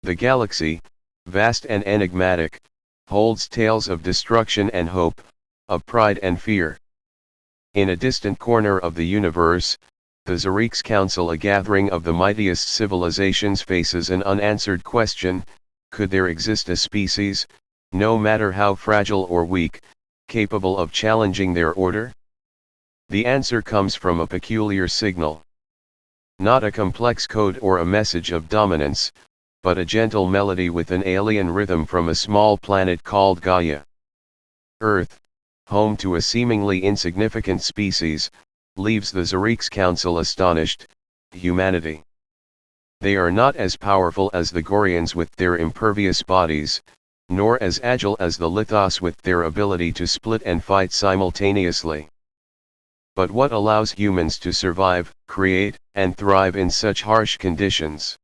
The galaxy, vast and enigmatic, holds tales of destruction and hope, of pride and fear. In a distant corner of the universe, the Zarix Council, a gathering of the mightiest civilizations, faces an unanswered question: could there exist a species, no matter how fragile or weak, capable of challenging their order? The answer comes from a peculiar signal. Not a complex code or a message of dominance, but a gentle melody with an alien rhythm from a small planet called Gaia. Earth, home to a seemingly insignificant species, leaves the Zarix Council astonished. Humanity. They are not as powerful as the Gorians with their impervious bodies, nor as agile as the Lithos with their ability to split and fight simultaneously. But what allows humans to survive, create, and thrive in such harsh conditions?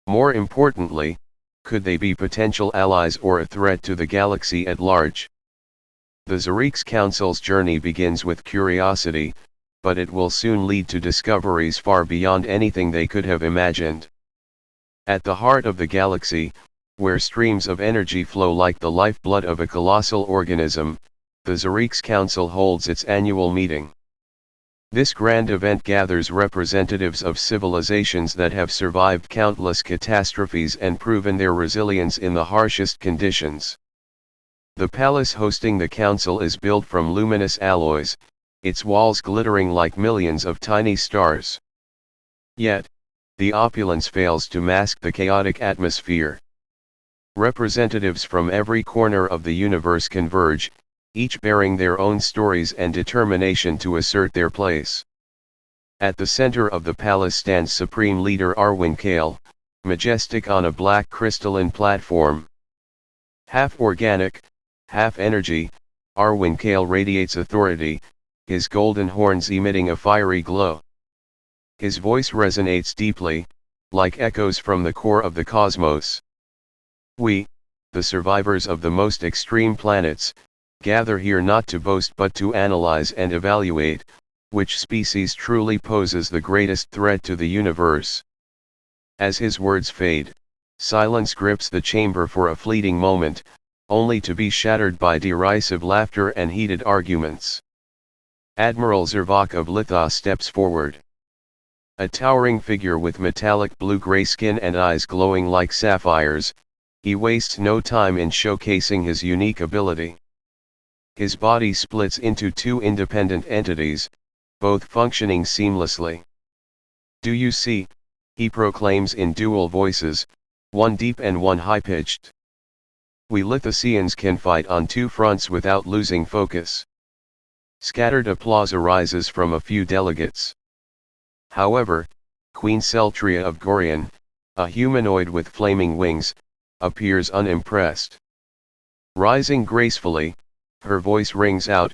More importantly, could they be potential allies or a threat to the galaxy at large? The Zarix Council's journey begins with curiosity, but it will soon lead to discoveries far beyond anything they could have imagined. At the heart of the galaxy, where streams of energy flow like the lifeblood of a colossal organism, the Zarix Council holds its annual meeting. This grand event gathers representatives of civilizations that have survived countless catastrophes and proven their resilience in the harshest conditions. The palace hosting the council is built from luminous alloys, its walls glittering like millions of tiny stars. Yet, the opulence fails to mask the chaotic atmosphere. Representatives from every corner of the universe converge, each bearing their own stories and determination to assert their place. At the center of the palace stands Supreme Leader Arwin Kale, majestic on a black crystalline platform. Half organic, half energy, Arwin Kale radiates authority, his golden horns emitting a fiery glow. His voice resonates deeply, like echoes from the core of the cosmos. We, the survivors of the most extreme planets, gather here not to boast but to analyze and evaluate, which species truly poses the greatest threat to the universe. As his words fade, silence grips the chamber for a fleeting moment, only to be shattered by derisive laughter and heated arguments. Admiral Zervok of Lithos steps forward. A towering figure with metallic blue-gray skin and eyes glowing like sapphires, he wastes no time in showcasing his unique ability. His body splits into two independent entities, both functioning seamlessly. Do you see? He proclaims in dual voices, one deep and one high-pitched. We Lithosians can fight on two fronts without losing focus. Scattered applause arises from a few delegates. However, Queen Celtria of Gorion, a humanoid with flaming wings, appears unimpressed. Rising gracefully, her voice rings out,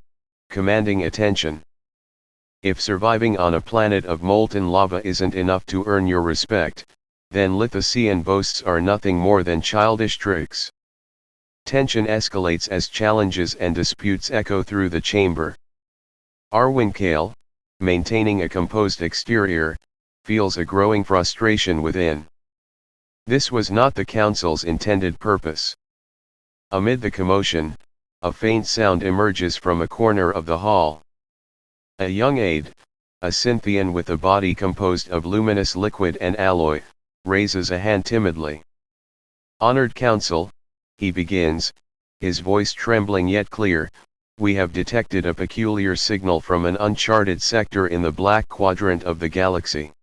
commanding attention. If surviving on a planet of molten lava isn't enough to earn your respect, then Lithosian boasts are nothing more than childish tricks. Tension escalates as challenges and disputes echo through the chamber. Arwin Kale, maintaining a composed exterior, feels a growing frustration within. This was not the council's intended purpose. Amid the commotion, a faint sound emerges from a corner of the hall. A young aide, a Cynthian with a body composed of luminous liquid and alloy, raises a hand timidly. Honored Council, he begins, his voice trembling yet clear, we have detected a peculiar signal from an uncharted sector in the black quadrant of the galaxy.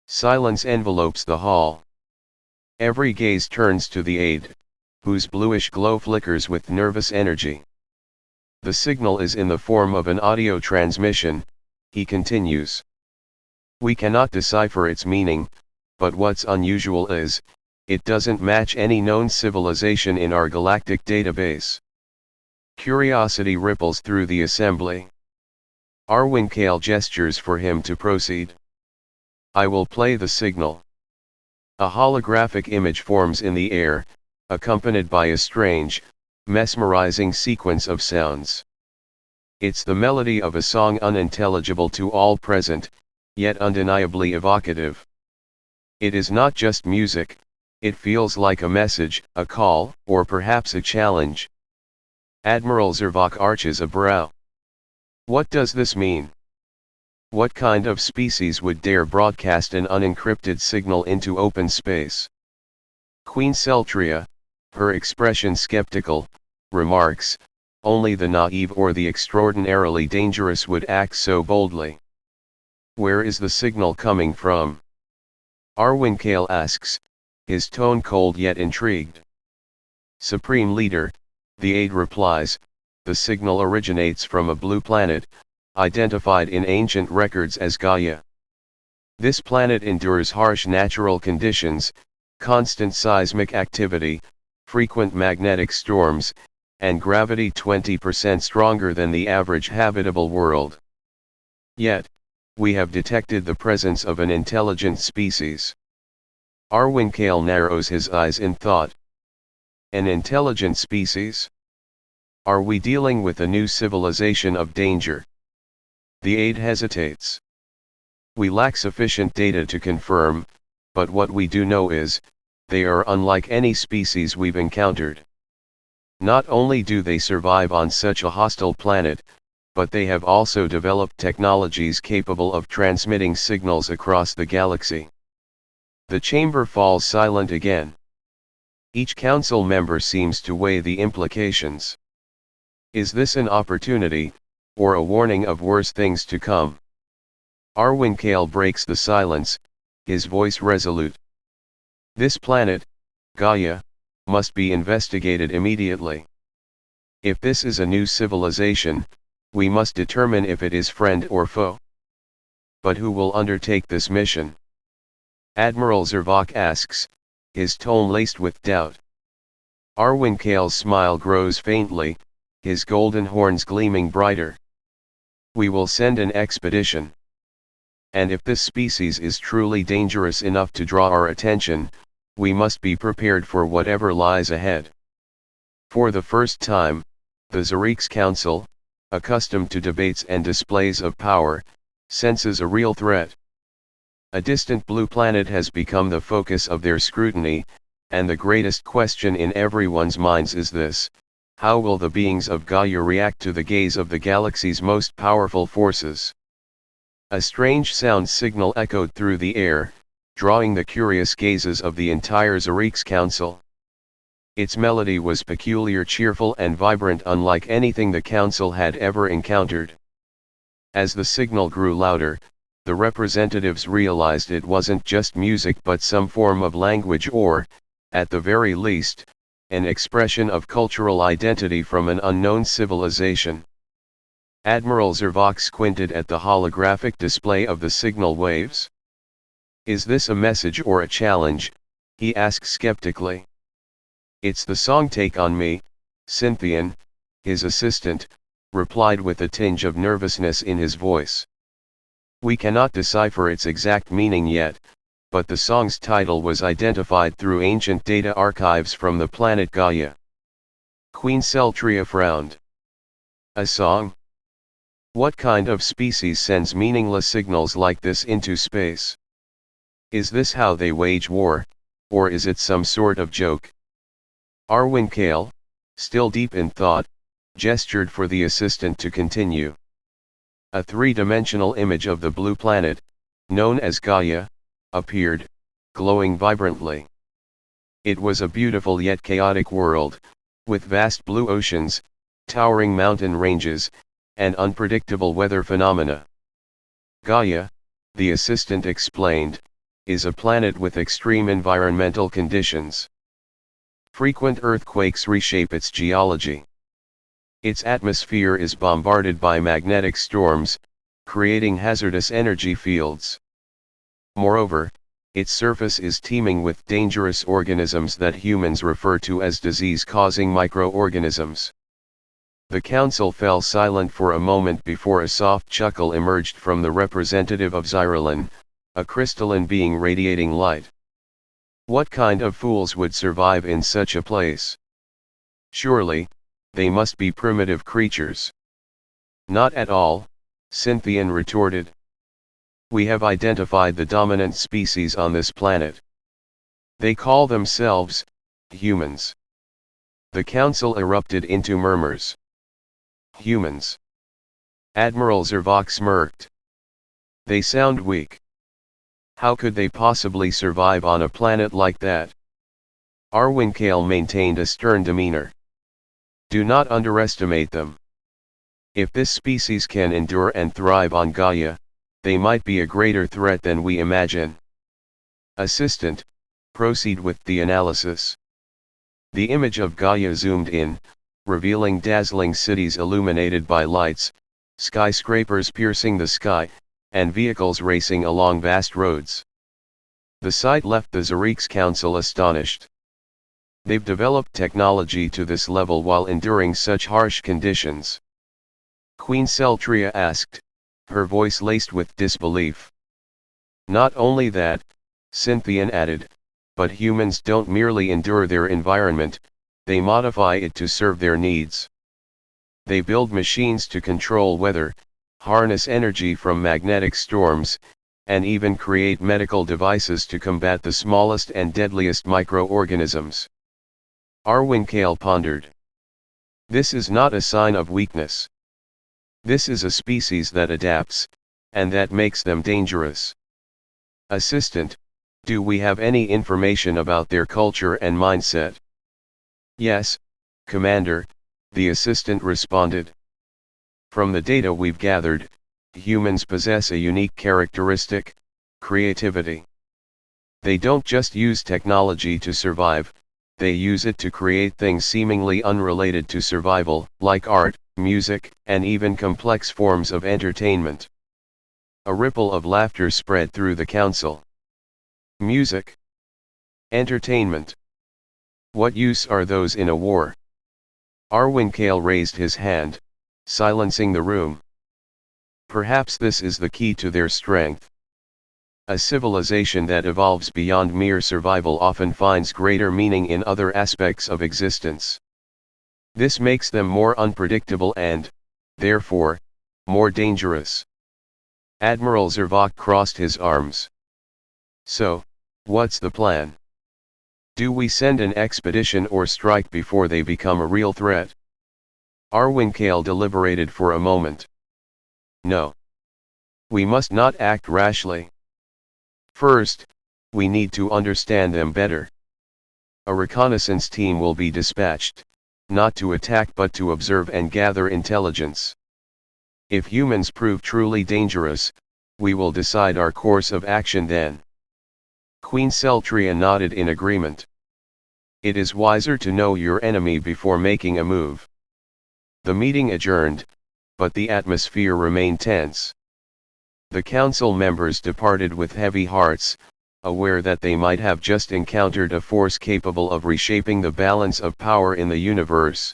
Silence envelopes the hall. Every gaze turns to the aide, whose bluish glow flickers with nervous energy. The signal is in the form of an audio transmission, he continues. We cannot decipher its meaning, but what's unusual is, it doesn't match any known civilization in our galactic database. Curiosity ripples through the assembly. Arwin Kale gestures for him to proceed. I will play the signal. A holographic image forms in the air, accompanied by a strange, mesmerizing sequence of sounds. It's the melody of a song unintelligible to all present, yet undeniably evocative. It is not just music, It feels like a message, a call, or perhaps a challenge. Admiral Zarix arches a brow. What does this mean? What kind of species would dare broadcast an unencrypted signal into open space? Queen Celtria, her expression skeptical, remarks, only the naive or the extraordinarily dangerous would act so boldly. Where is the signal coming from? Arwincale asks, his tone cold yet intrigued. Supreme Leader, the aide replies, the signal originates from a blue planet, identified in ancient records as Gaia. This planet endures harsh natural conditions, constant seismic activity, frequent magnetic storms, and gravity 20% stronger than the average habitable world. Yet, we have detected the presence of an intelligent species. Arwincale narrows his eyes in thought. An intelligent species? Are we dealing with a new civilization of danger? The aide hesitates. We lack sufficient data to confirm, but what we do know is, they are unlike any species we've encountered. Not only do they survive on such a hostile planet, but they have also developed technologies capable of transmitting signals across the galaxy. The chamber falls silent again. Each council member seems to weigh the implications. Is this an opportunity, or a warning of worse things to come? Arwincale breaks the silence, his voice resolute. This planet, Gaia, must be investigated immediately. If this is a new civilization, we must determine if it is friend or foe. But who will undertake this mission? Admiral Zarix asks, his tone laced with doubt. Arwincale's smile grows faintly, his golden horns gleaming brighter. We will send an expedition. And if this species is truly dangerous enough to draw our attention, we must be prepared for whatever lies ahead. For the first time, the Zarix Council, accustomed to debates and displays of power, senses a real threat. A distant blue planet has become the focus of their scrutiny, and the greatest question in everyone's minds is this: how will the beings of Gaia react to the gaze of the galaxy's most powerful forces? A strange sound signal echoed through the air, drawing the curious gazes of the entire Zarix Council. Its melody was peculiar, cheerful and vibrant, unlike anything the council had ever encountered. As the signal grew louder, the representatives realized it wasn't just music but some form of language or, at the very least, an expression of cultural identity from an unknown civilization. Admiral Zarix squinted at the holographic display of the signal waves. Is this a message or a challenge? He asked skeptically. It's the song. Take on me, Cynthian, his assistant, replied with a tinge of nervousness in his voice. We cannot decipher its exact meaning yet, but the song's title was identified through ancient data archives from the planet Gaia. Queen Celtria frowned. A song? What kind of species sends meaningless signals like this into space? Is this how they wage war, or is it some sort of joke? Arwincale, still deep in thought, gestured for the assistant to continue. A three-dimensional image of the blue planet, known as Gaia, appeared, glowing vibrantly. It was a beautiful yet chaotic world, with vast blue oceans, towering mountain ranges, and unpredictable weather phenomena. Gaia, the assistant explained, is a planet with extreme environmental conditions. Frequent earthquakes reshape its geology. Its atmosphere is bombarded by magnetic storms, creating hazardous energy fields. Moreover, its surface is teeming with dangerous organisms that humans refer to as disease-causing microorganisms. The council fell silent for a moment before a soft chuckle emerged from the representative of Xyrilin, a crystalline being radiating light. What kind of fools would survive in such a place? Surely, they must be primitive creatures. Not at all, Cynthian retorted. We have identified the dominant species on this planet. They call themselves humans. The council erupted into murmurs. Humans. Admiral Zarix smirked. They sound weak. How could they possibly survive on a planet like that? Arwinkale maintained a stern demeanor. Do not underestimate them. If this species can endure and thrive on Gaia, they might be a greater threat than we imagine. Assistant, proceed with the analysis. The image of Gaia zoomed in, revealing dazzling cities illuminated by lights, skyscrapers piercing the sky, and vehicles racing along vast roads. The sight left the Zarix Council astonished. They've developed technology to this level while enduring such harsh conditions? Queen Celtria asked, her voice laced with disbelief. Not only that, Cynthian added, but humans don't merely endure their environment, they modify it to serve their needs. They build machines to control weather, harness energy from magnetic storms, and even create medical devices to combat the smallest and deadliest microorganisms. Arwinkale pondered. This is not a sign of weakness. This is a species that adapts, and that makes them dangerous. Assistant, do we have any information about their culture and mindset? Yes, Commander, the assistant responded. From the data we've gathered, humans possess a unique characteristic: creativity. They don't just use technology to survive, they use it to create things seemingly unrelated to survival, like art, music, and even complex forms of entertainment. A ripple of laughter spread through the council. Music? Entertainment? What use are those in a war? Arwinkale raised his hand, silencing the room. Perhaps this is the key to their strength. A civilization that evolves beyond mere survival often finds greater meaning in other aspects of existence. This makes them more unpredictable and, therefore, more dangerous. Admiral Zarix crossed his arms. So, what's the plan? Do we send an expedition or strike before they become a real threat? Arwinkale deliberated for a moment. No. We must not act rashly. First, we need to understand them better. A reconnaissance team will be dispatched, not to attack but to observe and gather intelligence. If humans prove truly dangerous, we will decide our course of action then. Queen Celtria nodded in agreement. It is wiser to know your enemy before making a move. The meeting adjourned, but the atmosphere remained tense. The council members departed with heavy hearts, aware that they might have just encountered a force capable of reshaping the balance of power in the universe.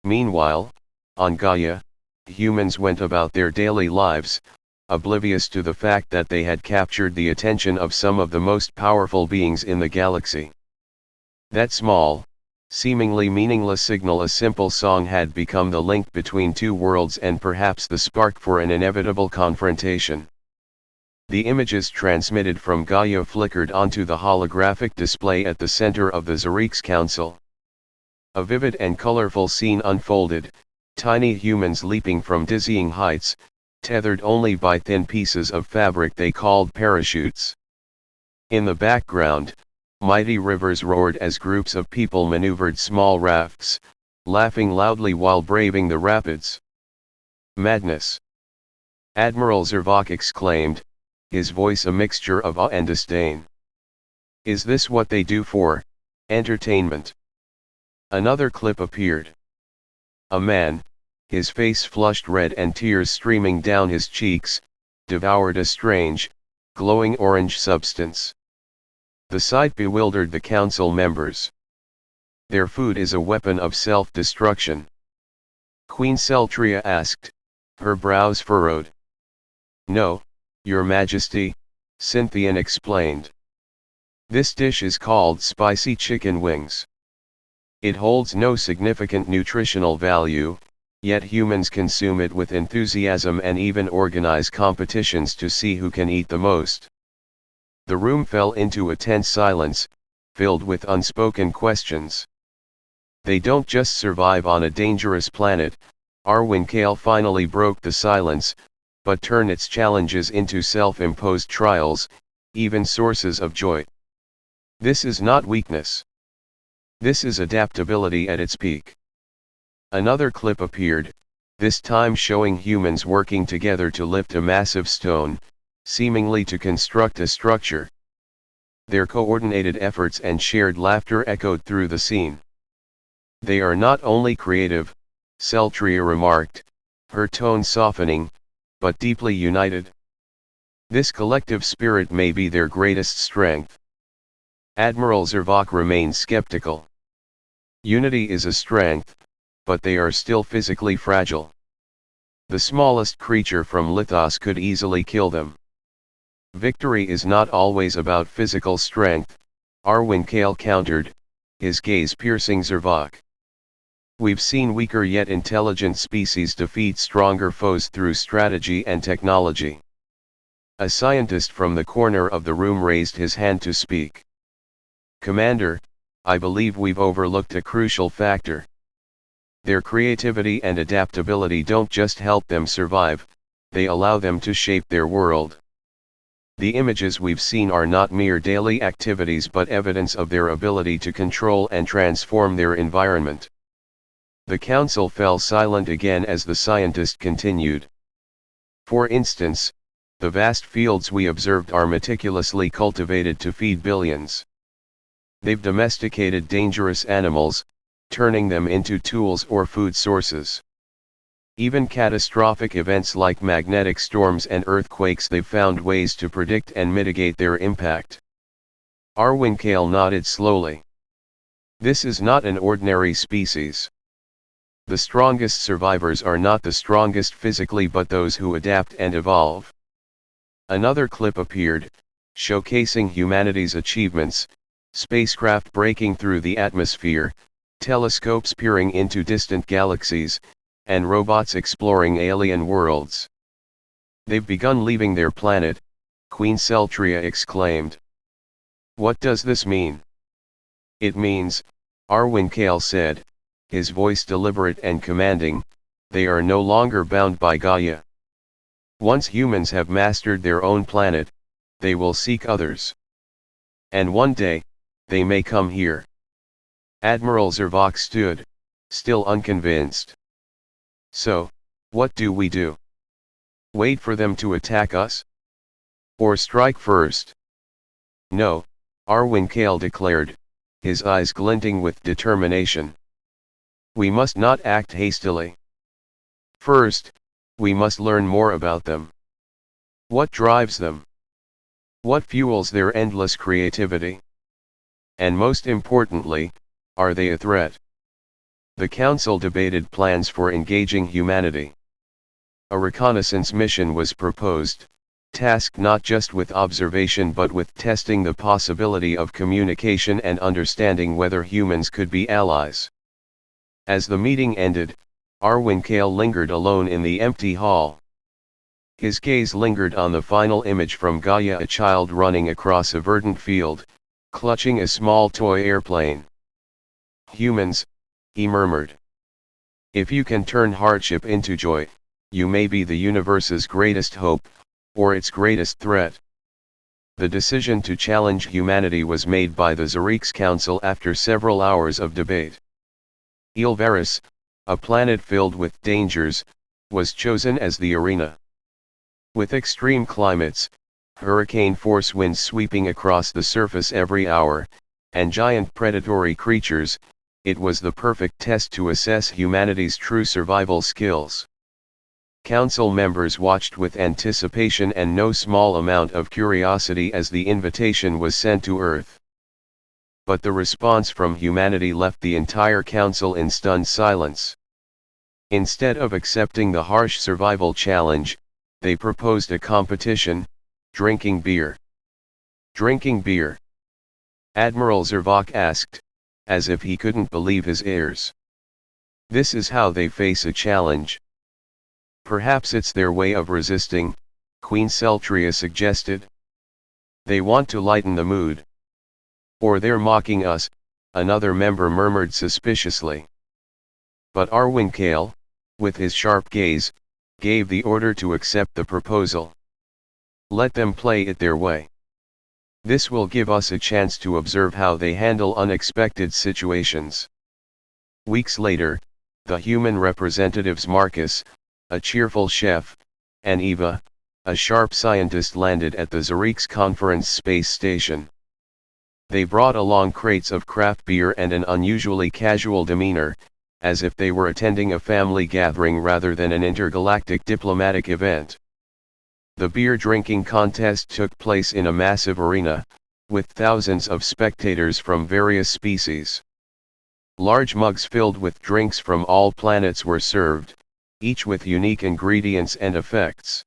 Meanwhile, on Gaia, humans went about their daily lives, oblivious to the fact that they had captured the attention of some of the most powerful beings in the galaxy. That small, seemingly meaningless signal, a simple song, had become the link between two worlds and perhaps the spark for an inevitable confrontation. The images transmitted from Gaia flickered onto the holographic display at the center of the Zarix Council. A vivid and colorful scene unfolded, tiny humans leaping from dizzying heights, tethered only by thin pieces of fabric they called parachutes. In the background, mighty rivers roared as groups of people maneuvered small rafts, laughing loudly while braving the rapids. Madness! Admiral Zarix exclaimed, his voice a mixture of awe and disdain. Is this what they do for entertainment? Another clip appeared. A man, his face flushed red and tears streaming down his cheeks, devoured a strange, glowing orange substance. The sight bewildered the council members. Their food is a weapon of self-destruction. Queen Celtria asked, her brows furrowed. No, Your Majesty, Cynthian explained. This dish is called spicy chicken wings. It holds no significant nutritional value, yet humans consume it with enthusiasm and even organize competitions to see who can eat the most. The room fell into a tense silence, filled with unspoken questions. They don't just survive on a dangerous planet, Arwin Kale finally broke the silence, but turned its challenges into self-imposed trials, even sources of joy. This is not weakness. This is adaptability at its peak. Another clip appeared, this time showing humans working together to lift a massive stone, seemingly to construct a structure. Their coordinated efforts and shared laughter echoed through the scene. They are not only creative, Celtria remarked, her tone softening, but deeply united. This collective spirit may be their greatest strength. Admiral Zervok remains skeptical. Unity is a strength, but they are still physically fragile. The smallest creature from Lithos could easily kill them. Victory is not always about physical strength, Arwin Kale countered, his gaze piercing Zervok. We've seen weaker yet intelligent species defeat stronger foes through strategy and technology. A scientist from the corner of the room raised his hand to speak. Commander, I believe we've overlooked a crucial factor. Their creativity and adaptability don't just help them survive, they allow them to shape their world. The images we've seen are not mere daily activities but evidence of their ability to control and transform their environment. The council fell silent again as the scientist continued. For instance, the vast fields we observed are meticulously cultivated to feed billions. They've domesticated dangerous animals, turning them into tools or food sources. Even catastrophic events like magnetic storms and earthquakes, they've found ways to predict and mitigate their impact. Arwin Kale nodded slowly. This is not an ordinary species. The strongest survivors are not the strongest physically but those who adapt and evolve. Another clip appeared, showcasing humanity's achievements, spacecraft breaking through the atmosphere, telescopes peering into distant galaxies, and robots exploring alien worlds. They've begun leaving their planet, Queen Celtria exclaimed. What does this mean? It means, Arwin Kale said, his voice deliberate and commanding, they are no longer bound by Gaia. Once humans have mastered their own planet, they will seek others. And one day, they may come here. Admiral Zervok stood, still unconvinced. So, what do we do? Wait for them to attack us? Or strike first? No, Arwin Kale declared, his eyes glinting with determination. We must not act hastily. First, we must learn more about them. What drives them? What fuels their endless creativity? And most importantly, are they a threat? The Council debated plans for engaging humanity. A reconnaissance mission was proposed, tasked not just with observation but with testing the possibility of communication and understanding whether humans could be allies. As the meeting ended, Arwin Kale lingered alone in the empty hall. His gaze lingered on the final image from Gaia, a child running across a verdant field, clutching a small toy airplane. Humans, he murmured. If you can turn hardship into joy, you may be the universe's greatest hope, or its greatest threat. The decision to challenge humanity was made by the Zarix Council after several hours of debate. Ilvaris, a planet filled with dangers, was chosen as the arena. With extreme climates, hurricane-force winds sweeping across the surface every hour, and giant predatory creatures, it was the perfect test to assess humanity's true survival skills. Council members watched with anticipation and no small amount of curiosity as the invitation was sent to Earth. But the response from humanity left the entire council in stunned silence. Instead of accepting the harsh survival challenge, they proposed a competition, drinking beer. Drinking beer? Admiral Zervok asked, as if he couldn't believe his ears. This is how they face a challenge. Perhaps it's their way of resisting, Queen Celtria suggested. They want to lighten the mood. Or they're mocking us, another member murmured suspiciously. But Arwin Kale, with his sharp gaze, gave the order to accept the proposal. Let them play it their way. This will give us a chance to observe how they handle unexpected situations. Weeks later, the human representatives Marcus, a cheerful chef, and Eva, a sharp scientist landed at the Zarix Conference space station. They brought along crates of craft beer and an unusually casual demeanor, as if they were attending a family gathering rather than an intergalactic diplomatic event. The beer drinking contest took place in a massive arena, with thousands of spectators from various species. Large mugs filled with drinks from all planets were served, each with unique ingredients and effects.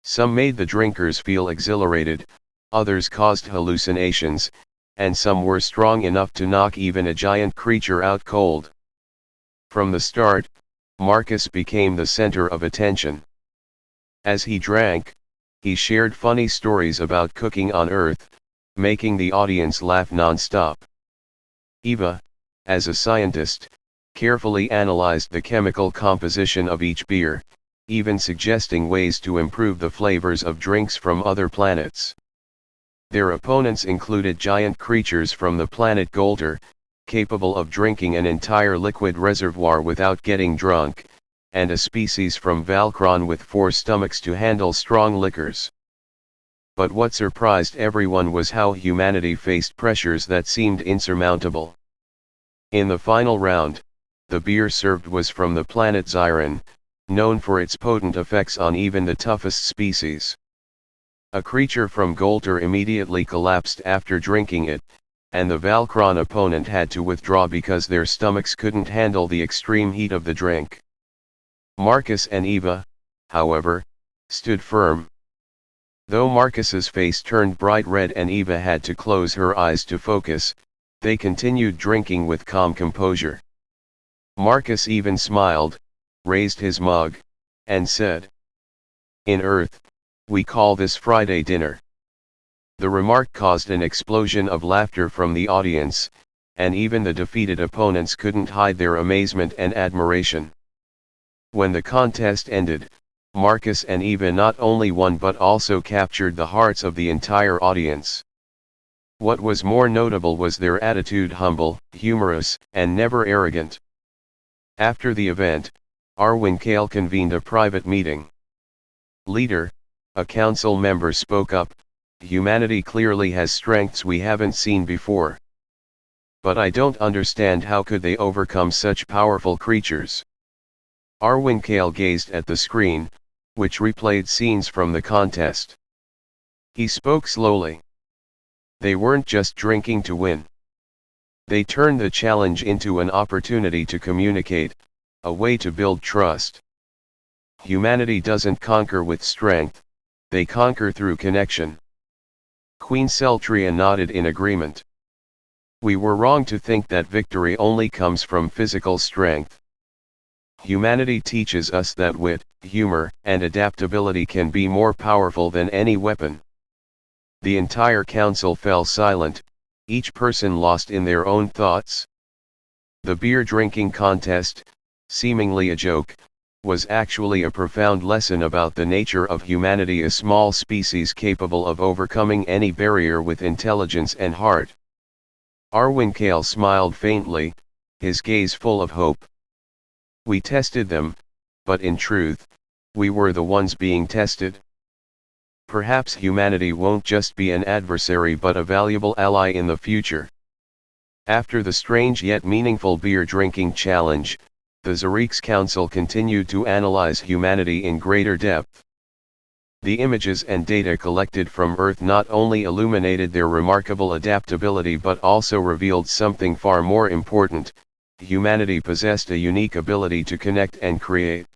Some made the drinkers feel exhilarated, others caused hallucinations, and some were strong enough to knock even a giant creature out cold. From the start, Marcus became the center of attention. As he drank, he shared funny stories about cooking on Earth, making the audience laugh non-stop. Eva, as a scientist, carefully analyzed the chemical composition of each beer, even suggesting ways to improve the flavors of drinks from other planets. Their opponents included giant creatures from the planet Golter, capable of drinking an entire liquid reservoir without getting drunk, and a species from Valkron with 4 stomachs to handle strong liquors. But what surprised everyone was how humanity faced pressures that seemed insurmountable. In the final round, the beer served was from the planet Xiron, known for its potent effects on even the toughest species. A creature from Golter immediately collapsed after drinking it, and the Valkron opponent had to withdraw because their stomachs couldn't handle the extreme heat of the drink. Marcus and Eva, however, stood firm. Though Marcus's face turned bright red and Eva had to close her eyes to focus, they continued drinking with calm composure. Marcus even smiled, raised his mug, and said, "In Earth, we call this Friday dinner." The remark caused an explosion of laughter from the audience, and even the defeated opponents couldn't hide their amazement and admiration. When the contest ended, Marcus and Eva not only won but also captured the hearts of the entire audience. What was more notable was their attitude: humble, humorous, and never arrogant. After the event, Arwin Kale convened a private meeting. "Leader," a council member spoke up, "humanity clearly has strengths we haven't seen before. But I don't understand how could they overcome such powerful creatures." Arwin Kale gazed at the screen, which replayed scenes from the contest. He spoke slowly. They weren't just drinking to win. They turned the challenge into an opportunity to communicate, a way to build trust. Humanity doesn't conquer with strength, they conquer through connection. Queen Celtria nodded in agreement. "We were wrong to think that victory only comes from physical strength. Humanity teaches us that wit, humor, and adaptability can be more powerful than any weapon." The entire council fell silent, each person lost in their own thoughts. The beer drinking contest, seemingly a joke, was actually a profound lesson about the nature of humanity, a small species capable of overcoming any barrier with intelligence and heart. Arwin Kale smiled faintly, his gaze full of hope. "We tested them, but in truth, we were the ones being tested. Perhaps humanity won't just be an adversary but a valuable ally in the future." After the strange yet meaningful beer drinking challenge, the Zarix Council continued to analyze humanity in greater depth. The images and data collected from Earth not only illuminated their remarkable adaptability but also revealed something far more important: humanity possessed a unique ability to connect and create.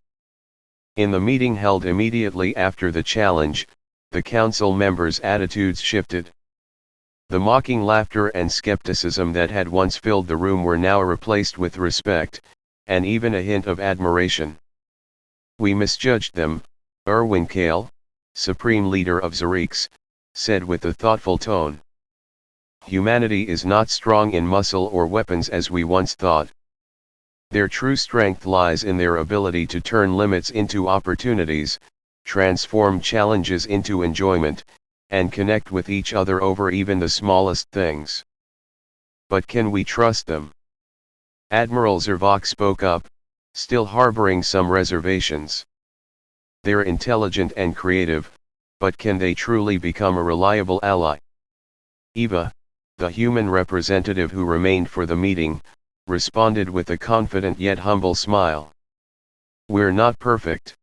In the meeting held immediately after the challenge, the council members' attitudes shifted. The mocking laughter and skepticism that had once filled the room were now replaced with respect, and even a hint of admiration. "We misjudged them," Arwin Kale, supreme leader of Zarix, said with a thoughtful tone. humanity is not strong in muscle or weapons as we once thought. Their true strength lies in their ability to turn limits into opportunities, transform challenges into enjoyment, and connect with each other over even the smallest things. But can we trust them? Admiral Zarix spoke up, still harboring some reservations. They're intelligent and creative, but can they truly become a reliable ally? Eva, the human representative who remained for the meeting, responded with a confident yet humble smile. We're not perfect.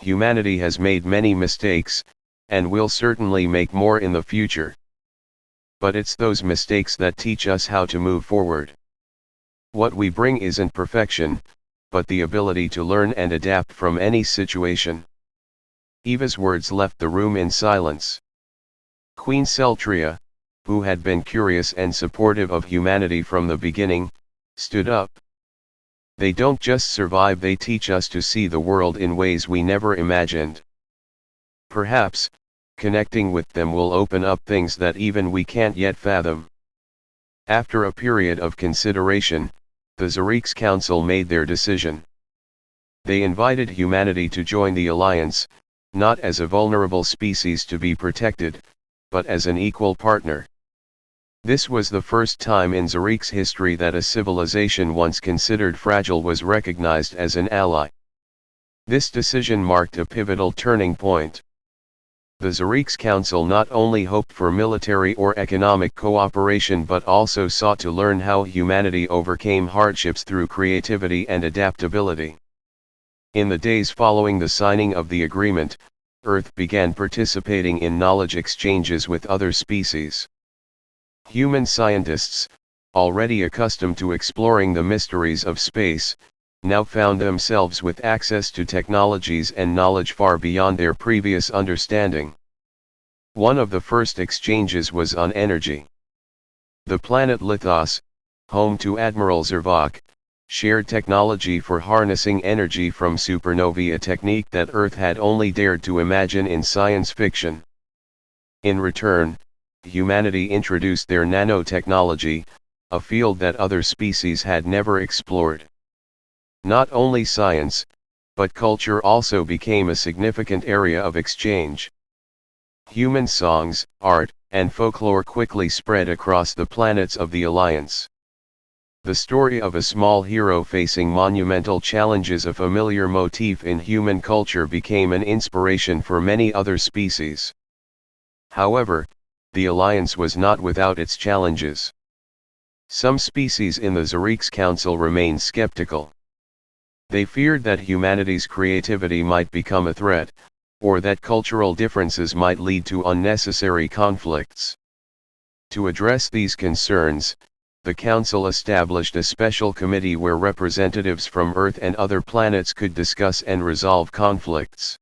Humanity has made many mistakes, and will certainly make more in the future. But it's those mistakes that teach us how to move forward. What we bring isn't perfection, but the ability to learn and adapt from any situation. Eva's words left the room in silence. Queen Celtria, who had been curious and supportive of humanity from the beginning, stood up. They don't just survive, they teach us to see the world in ways we never imagined. Perhaps, connecting with them will open up things that even we can't yet fathom. After a period of consideration, the Zarix Council made their decision. They invited humanity to join the alliance, not as a vulnerable species to be protected, but as an equal partner. This was the first time in Zarix history that a civilization once considered fragile was recognized as an ally. This decision marked a pivotal turning point. The Zarix Council not only hoped for military or economic cooperation but also sought to learn how humanity overcame hardships through creativity and adaptability. In the days following the signing of the agreement, Earth began participating in knowledge exchanges with other species. Human scientists, already accustomed to exploring the mysteries of space, now found themselves with access to technologies and knowledge far beyond their previous understanding. One of the first exchanges was on energy. The planet Lithos, home to Admiral Zarix, shared technology for harnessing energy from supernovae, a technique that Earth had only dared to imagine in science fiction. In return, humanity introduced their nanotechnology, a field that other species had never explored. Not only science, but culture also became a significant area of exchange. Human songs, art, and folklore quickly spread across the planets of the Alliance. The story of a small hero facing monumental challenges, a familiar motif in human culture, became an inspiration for many other species. However, the Alliance was not without its challenges. Some species in the Zarix Council remained skeptical. They feared that humanity's creativity might become a threat, or that cultural differences might lead to unnecessary conflicts. To address these concerns, the Council established a special committee where representatives from Earth and other planets could discuss and resolve conflicts.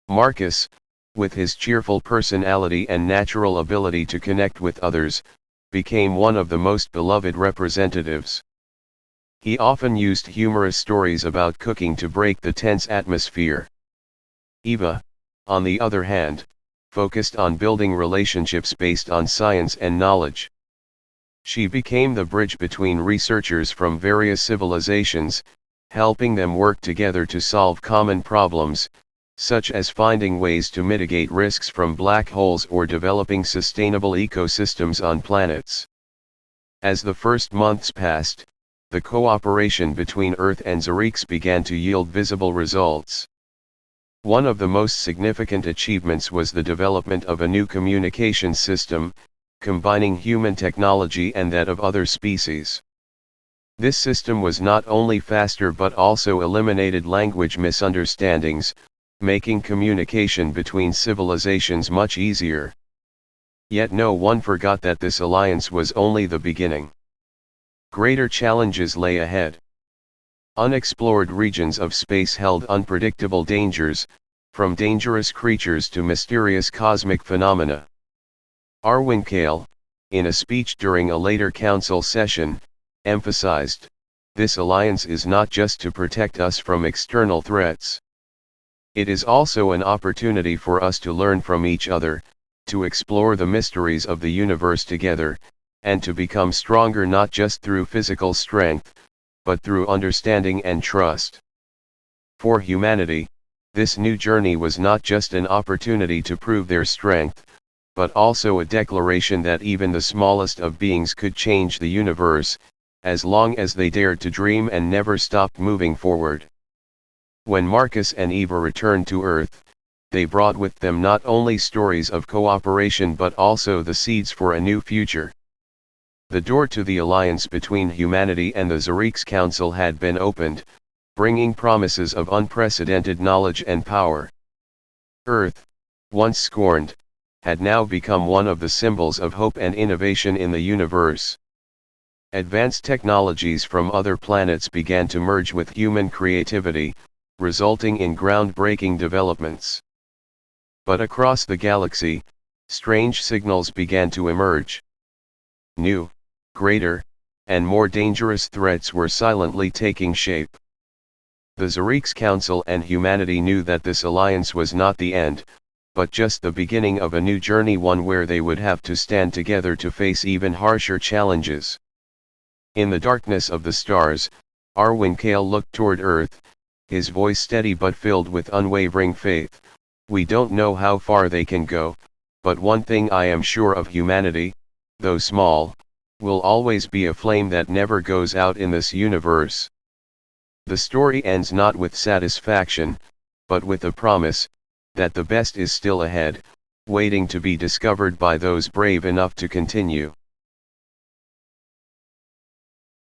Marcus, with his cheerful personality and natural ability to connect with others, became one of the most beloved representatives. He often used humorous stories about cooking to break the tense atmosphere. Eva, on the other hand, focused on building relationships based on science and knowledge. She became the bridge between researchers from various civilizations, helping them work together to solve common problems, such as finding ways to mitigate risks from black holes or developing sustainable ecosystems on planets. As the first months passed, the cooperation between Earth and Zarix began to yield visible results. One of the most significant achievements was the development of a new communication system, combining human technology and that of other species. This system was not only faster but also eliminated language misunderstandings, making communication between civilizations much easier. Yet no one forgot that this alliance was only the beginning. Greater challenges lay ahead. Unexplored regions of space held unpredictable dangers, from dangerous creatures to mysterious cosmic phenomena. Arwin Kale, in a speech during a later council session, emphasized, "This alliance is not just to protect us from external threats. It is also an opportunity for us to learn from each other, to explore the mysteries of the universe together, and to become stronger not just through physical strength, but through understanding and trust. For humanity, this new journey was not just an opportunity to prove their strength, but also a declaration that even the smallest of beings could change the universe, as long as they dared to dream and never stopped moving forward. When Marcus and Eva returned to Earth, they brought with them not only stories of cooperation but also the seeds for a new future. The door to the alliance between humanity and the Zarix Council had been opened, bringing promises of unprecedented knowledge and power. Earth, once scorned, had now become one of the symbols of hope and innovation in the universe. Advanced technologies from other planets began to merge with human creativity, resulting in groundbreaking developments. But across the galaxy, strange signals began to emerge. New, greater, and more dangerous threats were silently taking shape. The Zarix Council and humanity knew that this alliance was not the end, but just the beginning of a new journey, one where they would have to stand together to face even harsher challenges. In the darkness of the stars, Arwin Kale looked toward Earth, his voice steady but filled with unwavering faith. We don't know how far they can go, but one thing I am sure of: humanity, though small, will always be a flame that never goes out in this universe. The story ends not with satisfaction, but with a promise that the best is still ahead, waiting to be discovered by those brave enough to continue.